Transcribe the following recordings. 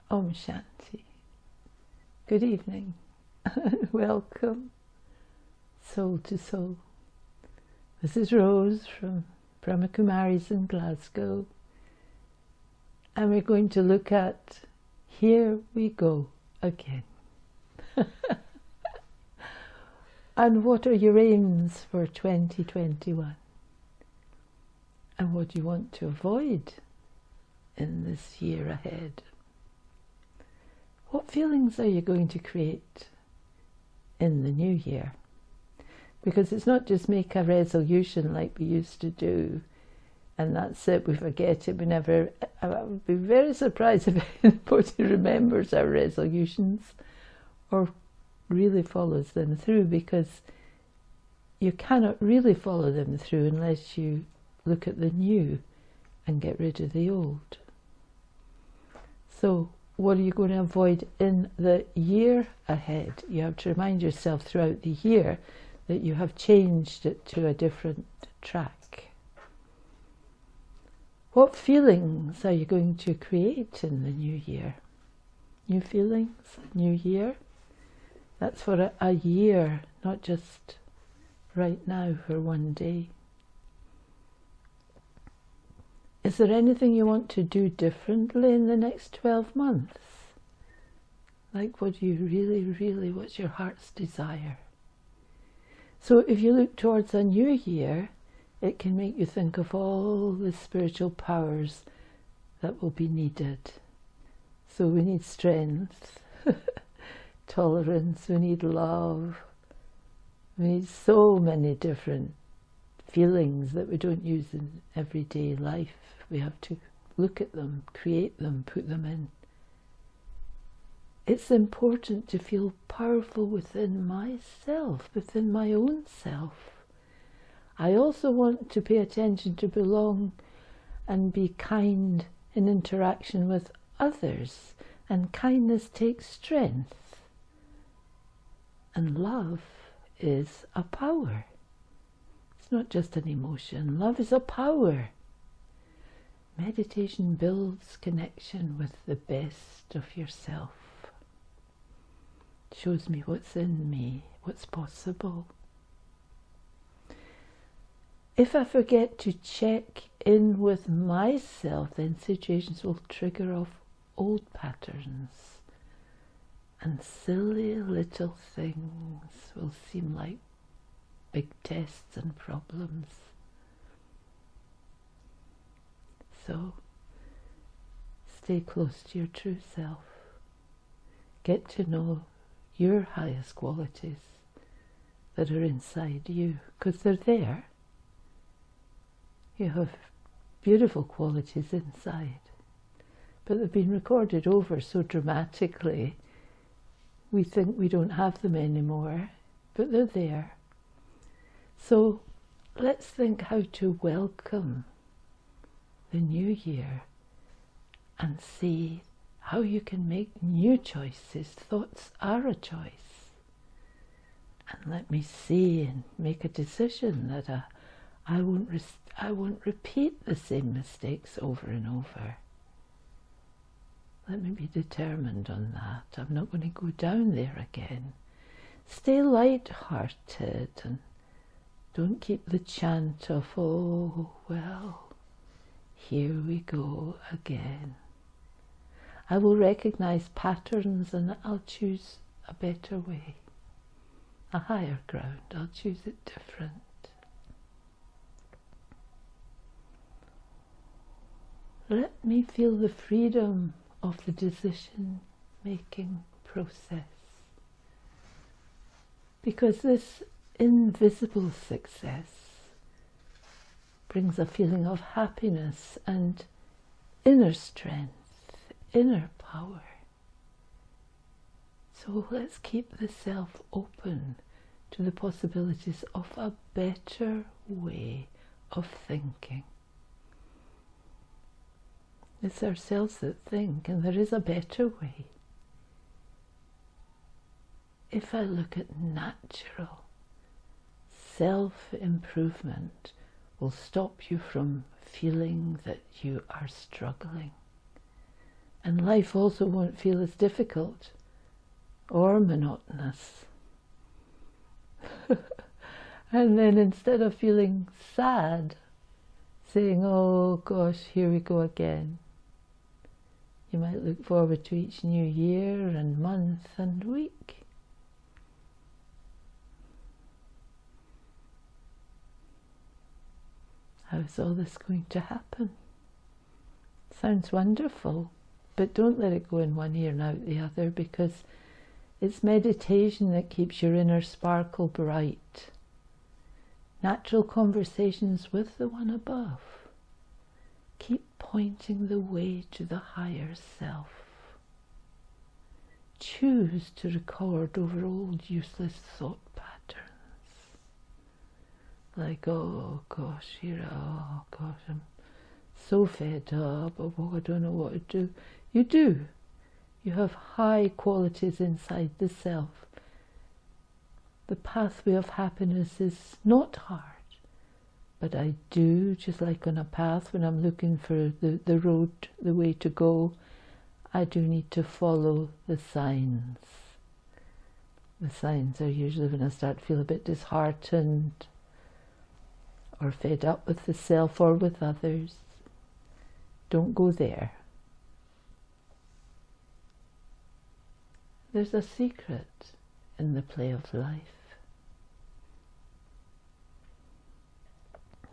Om Shanti. Good evening. Welcome, soul to soul. This is Rose from Brahmakumaris in Glasgow. And we're going to look at Here We Go Again. And what are your aims for 2021? And what do you want to avoid in this year ahead? What feelings are you going to create in the new year? Because it's not just make a resolution like we used to do, and that's it, we forget it, we never... I would be very surprised if anybody remembers our resolutions or really follows them through, because you cannot really follow them through unless you look at the new and get rid of the old. So what are you going to avoid in the year ahead? You have to remind yourself throughout the year that you have changed it to a different track. What feelings are you going to create in the new year? New feelings, new year? That's for a year, not just right now for one day. Is there anything you want to do differently in the next 12 months? Like, what do you really, what's your heart's desire? So if you look towards a new year, it can make you think of all the spiritual powers that will be needed. So we need strength, tolerance, we need love, we need so many different feelings that we don't use in everyday life. We have to look at them, create them, put them in. It's important to feel powerful within myself, within my own self. I also want to pay attention to belong and be kind in interaction with others, and kindness takes strength. And love is a power. It's not just an emotion. Love is a power. Meditation builds connection with the best of yourself. It shows me what's in me, what's possible. If I forget to check in with myself, then situations will trigger off old patterns, and silly little things will seem like big tests and problems. So, stay close to your true self. Get to know your highest qualities that are inside you, because they're there. You have beautiful qualities inside, but they've been recorded over so dramatically, we think we don't have them anymore, but they're there. So let's think how to welcome the new year and see how you can make new choices. Thoughts are a choice. And let me see and make a decision that I won't repeat the same mistakes over and over. Let me be determined on that. I'm not going to go down there again. Stay light-hearted and don't keep the chant of, oh, well, here we go again. I will recognize patterns and I'll choose a better way, a higher ground. I'll choose it different. Let me feel the freedom of the decision-making process, because this invisible success brings a feeling of happiness and inner strength, inner power. So let's keep the self open to the possibilities of a better way of thinking. It's ourselves that think, and there is a better way. If I look at natural, self-improvement will stop you from feeling that you are struggling. And life also won't feel as difficult or monotonous. And then instead of feeling sad, saying, oh gosh, here we go again, you might look forward to each new year and month and week. How is all this going to happen? Sounds wonderful, but don't let it go in one ear and out the other, because it's meditation that keeps your inner sparkle bright. Natural conversations with the one above. Keep pointing the way to the higher self. Choose to record over old useless thought patterns. Like, oh gosh, I'm so fed up, oh, I don't know what to do. You do. You have high qualities inside the self. The pathway of happiness is not hard, but I do, just like on a path, when I'm looking for the road, the way to go, I do need to follow the signs. The signs are usually when I start to feel a bit disheartened or fed up with the self or with others. Don't go there. There's a secret in the play of life.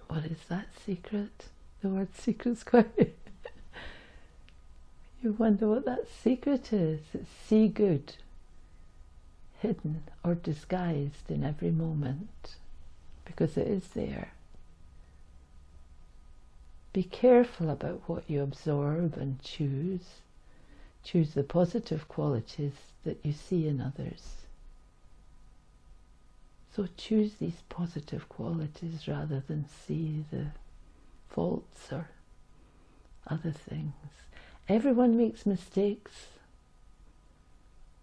What is that secret? The word secret's quite... You wonder what that secret is. It's see good, hidden or disguised in every moment, because it is there. Be careful about what you absorb and choose. Choose the positive qualities that you see in others. So choose these positive qualities rather than see the faults or other things. Everyone makes mistakes,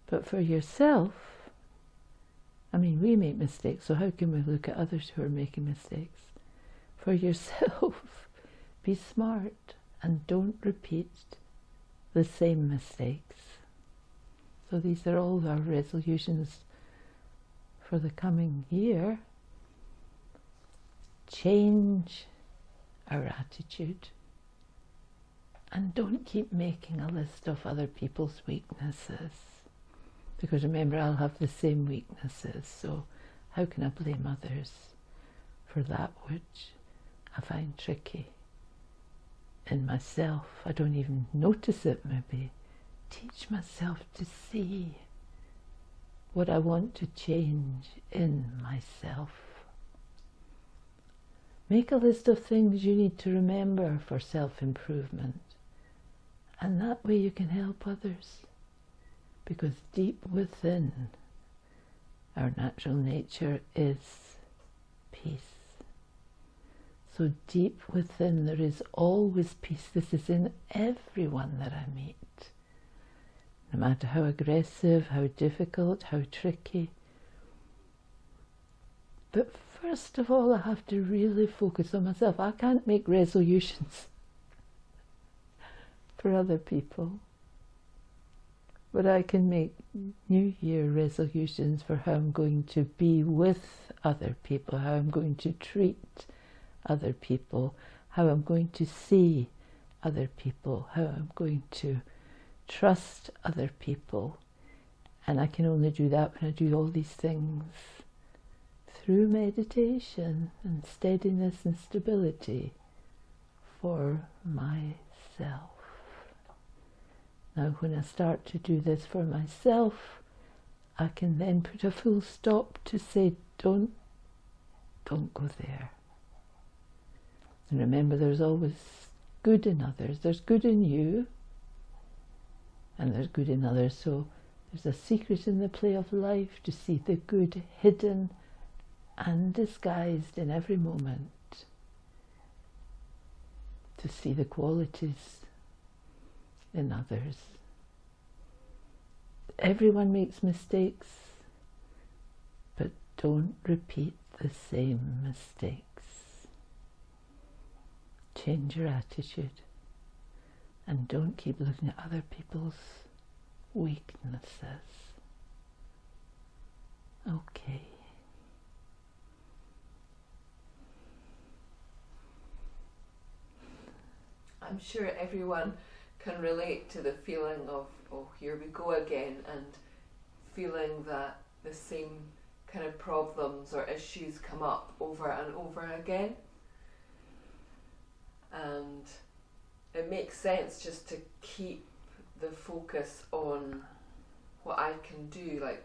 but for yourself, I mean, we make mistakes, so how can we look at others who are making mistakes? For yourself, be smart and don't repeat the same mistakes. So these are all our resolutions for the coming year. Change our attitude and don't keep making a list of other people's weaknesses, because remember, I'll have the same weaknesses, so how can I blame others for that which I find tricky in myself? I don't even notice it maybe. Teach myself to see what I want to change in myself. Make a list of things you need to remember for self-improvement, and that way you can help others, because deep within our natural nature is peace. So deep within there is always peace. This is in everyone that I meet. No matter how aggressive, how difficult, how tricky. But first of all, I have to really focus on myself. I can't make resolutions for other people, but I can make New Year resolutions for how I'm going to be with other people, how I'm going to treat other people, how I'm going to see other people, how I'm going to trust other people. And I can only do that when I do all these things through meditation and steadiness and stability for myself. Now when I start to do this for myself, I can then put a full stop to say, don't go there. And remember, there's always good in others. There's good in you, and there's good in others. So there's a secret in the play of life to see the good hidden and disguised in every moment, to see the qualities in others. Everyone makes mistakes, but don't repeat the same mistakes. Change your attitude. And don't keep looking at other people's weaknesses. Okay. I'm sure everyone can relate to the feeling of, oh, here we go again, and feeling that the same kind of problems or issues come up over and over again. And it makes sense just to keep the focus on what I can do. Like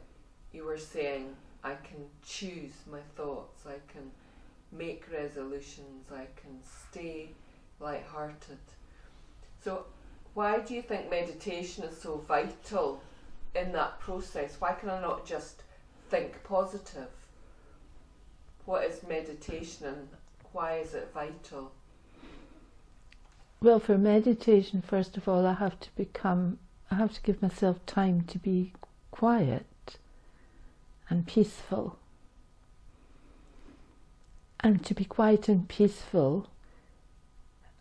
you were saying, I can choose my thoughts, I can make resolutions, I can stay light-hearted. So why do you think meditation is so vital in that process? Why can I not just think positive? What is meditation and why is it vital? Well, for meditation, first of all, I have to give myself time to be quiet and peaceful. And to be quiet and peaceful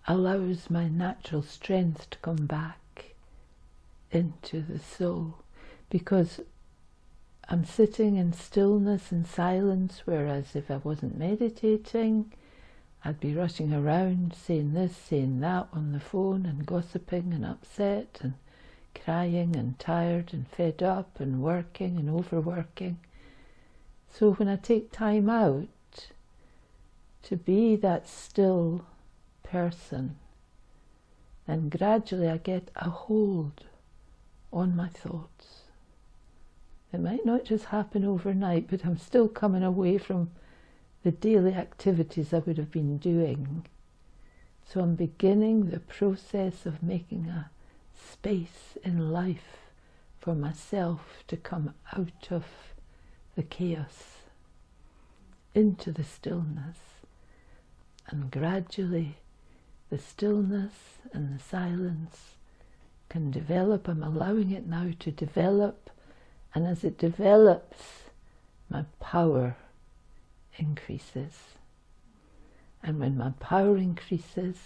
allows my natural strength to come back into the soul, because I'm sitting in stillness and silence, whereas if I wasn't meditating, I'd be rushing around saying this, saying that on the phone, and gossiping and upset and crying and tired and fed up and working and overworking. So when I take time out to be that still person, then gradually I get a hold on my thoughts. It might not just happen overnight, but I'm still coming away from the daily activities I would have been doing. So I'm beginning the process of making a space in life for myself to come out of the chaos into the stillness. And gradually the stillness and the silence can develop. I'm allowing it now to develop, and as it develops, my power increases. And when my power increases,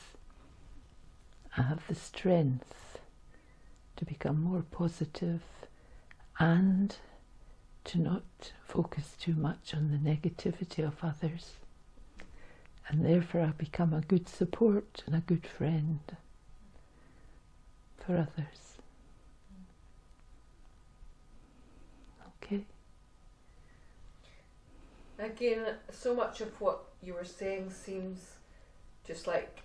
I have the strength to become more positive and to not focus too much on the negativity of others. And therefore I become a good support and a good friend for others. Okay? Again, so much of what you were saying seems just like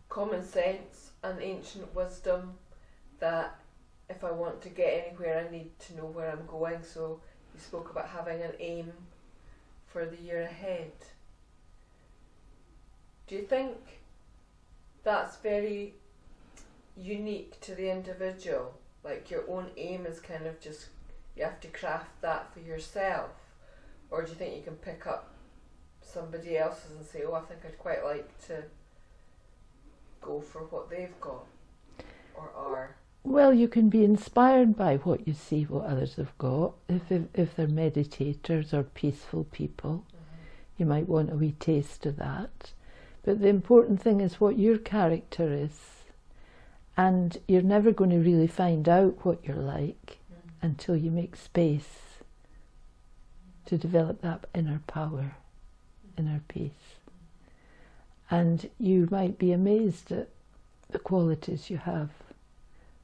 common sense and ancient wisdom, that if I want to get anywhere I need to know where I'm going. So you spoke about having an aim for the year ahead. Do you think that's very unique to the individual? Like your own aim is kind of just, you have to craft that for yourself? Or do you think you can pick up somebody else's and say, oh, I think I'd quite like to go for what they've got or are? Well, you can be inspired by what you see, what others have got. If they're meditators or peaceful people, you might want a wee taste of that. But the important thing is what your character is. And you're never going to really find out what you're like until you make space to develop that inner power, inner peace. And you might be amazed at the qualities you have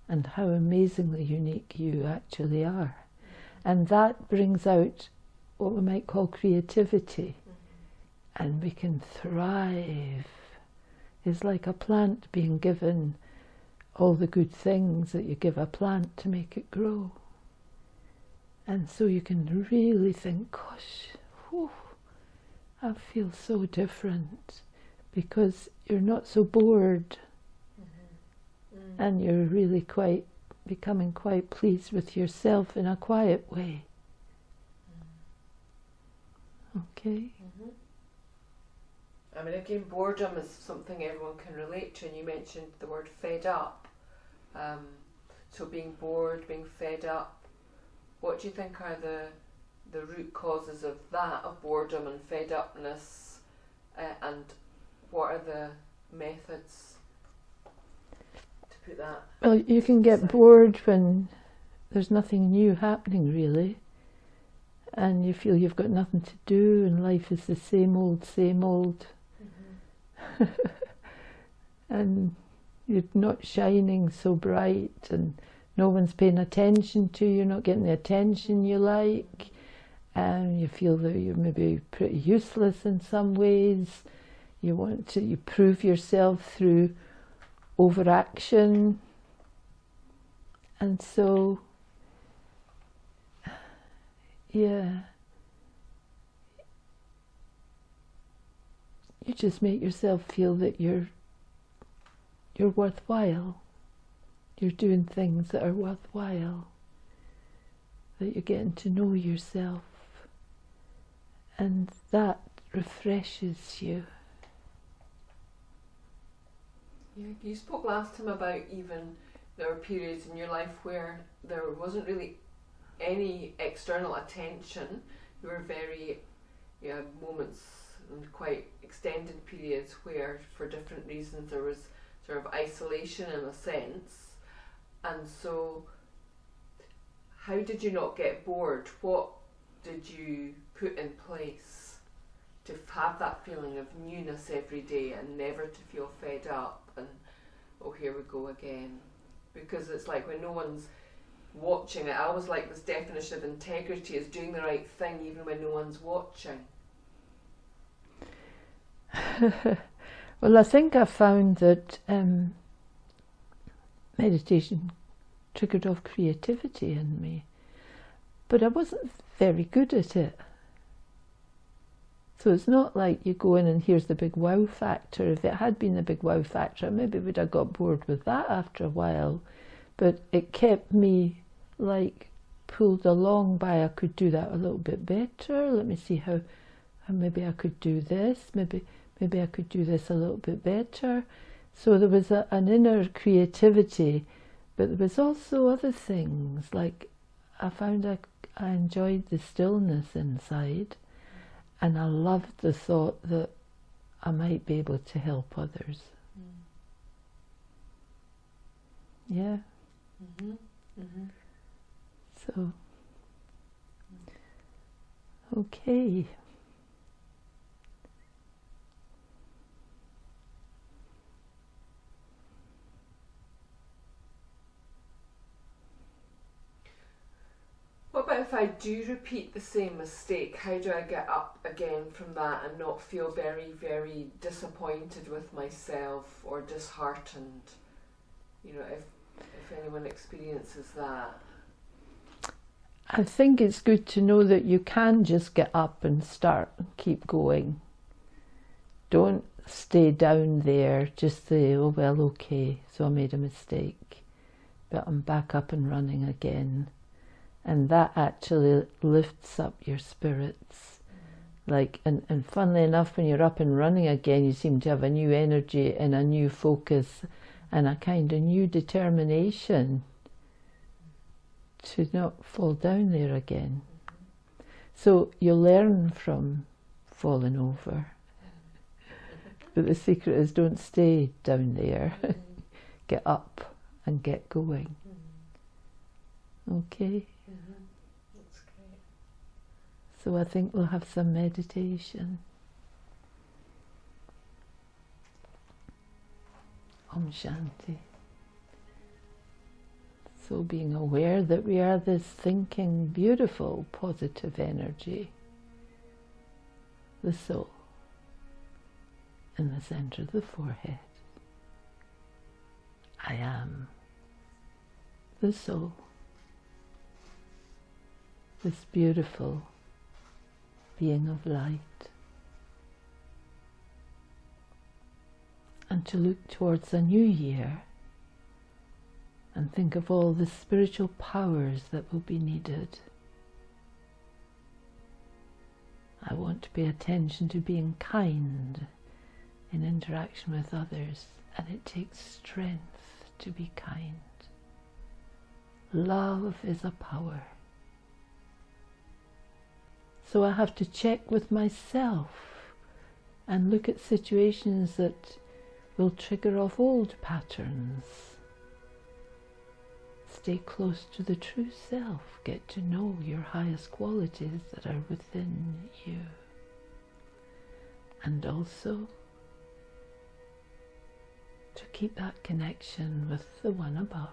and how amazingly unique you actually are. And that brings out what we might call creativity. And we can thrive. It's like a plant being given all the good things that you give a plant to make it grow. And so you can really think, gosh, whew, I feel so different, because you're not so bored. And you're really becoming quite pleased with yourself in a quiet way. Okay? I mean, again, boredom is something everyone can relate to, and you mentioned the word fed up. So being bored, being fed up, what do you think are the root causes of that, of boredom and fed upness, and what are the methods? that? Well, you can get bored when there's nothing new happening, really. And you feel you've got nothing to do and life is the same old, same old. Mm-hmm. And you're not shining so bright and no one's paying attention to you, you're not getting the attention you like. And you feel that you're maybe pretty useless in some ways. You want to prove yourself through overaction. And so, yeah, you just make yourself feel that you're worthwhile. You're doing things that are worthwhile. That you're getting to know yourself. And that refreshes you. Yeah, you spoke last time about even there were periods in your life where there wasn't really any external attention. You were you had moments and quite extended periods where, for different reasons, there was sort of isolation in a sense. And so, how did you not get bored? What did you put in place to have that feeling of newness every day and never to feel fed up and, oh, here we go again? Because it's like when no one's watching it, I always like this definition of integrity as doing the right thing even when no one's watching. Well, I think I found that meditation triggered off creativity in me, but I wasn't very good at it. So it's not like you go in and here's the big wow factor. If it had been the big wow factor, I maybe would have got bored with that after a while, but it kept me like pulled along by I could do that a little bit better. Let me see how maybe I could do this. Maybe I could do this a little bit better. So there was an inner creativity, but there was also other things. Like I found I enjoyed the stillness inside, and I loved the thought that I might be able to help others. Yeah. Mm-hmm. Mm-hmm. So, okay. What about if I do repeat the same mistake? How do I get up again from that and not feel very, very disappointed with myself or disheartened? You know, if anyone experiences that. I think it's good to know that you can just get up and start and keep going. Don't stay down there, just say, oh well, okay, so I made a mistake, but I'm back up and running again. And that actually lifts up your spirits. Like, and funnily enough, when you're up and running again, you seem to have a new energy and a new focus and a kind of new determination to not fall down there again. So you learn from falling over. But the secret is don't stay down there. Get up and get going. Okay? That's great. So I think we'll have some meditation. Om Shanti. So being aware that we are this thinking, beautiful, positive energy, the soul, in the center of the forehead. I am the soul, this beautiful being of light. And to look towards a new year and think of all the spiritual powers that will be needed. I want to pay attention to being kind in interaction with others, and it takes strength to be kind. Love is a power. So I have to check with myself and look at situations that will trigger off old patterns Stay close to the true self. Get to know your highest qualities that are within you. And also to keep that connection with the one above.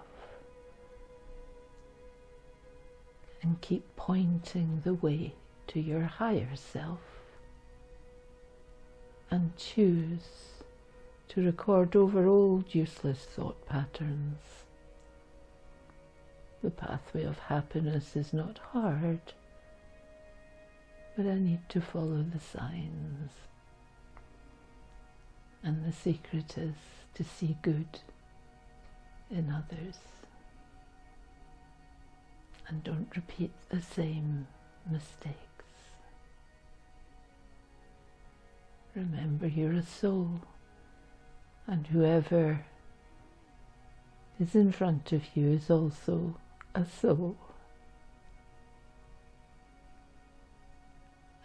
And keep pointing the way to your higher self. And choose to record over old useless thought patterns. The pathway of happiness is not hard, but I need to follow the signs. And the secret is to see good in others. And don't repeat the same mistakes. Remember, you're a soul, and whoever is in front of you is also a soul.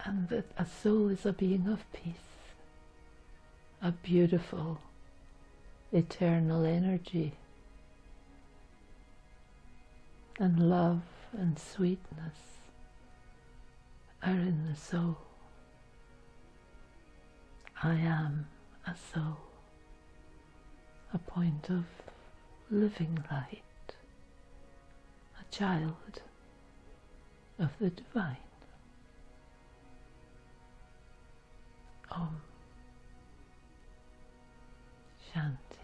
And that a soul is a being of peace, a beautiful, eternal energy, and love and sweetness are in the soul. I am a soul, a point of living light, a child of the divine. Om Shanti.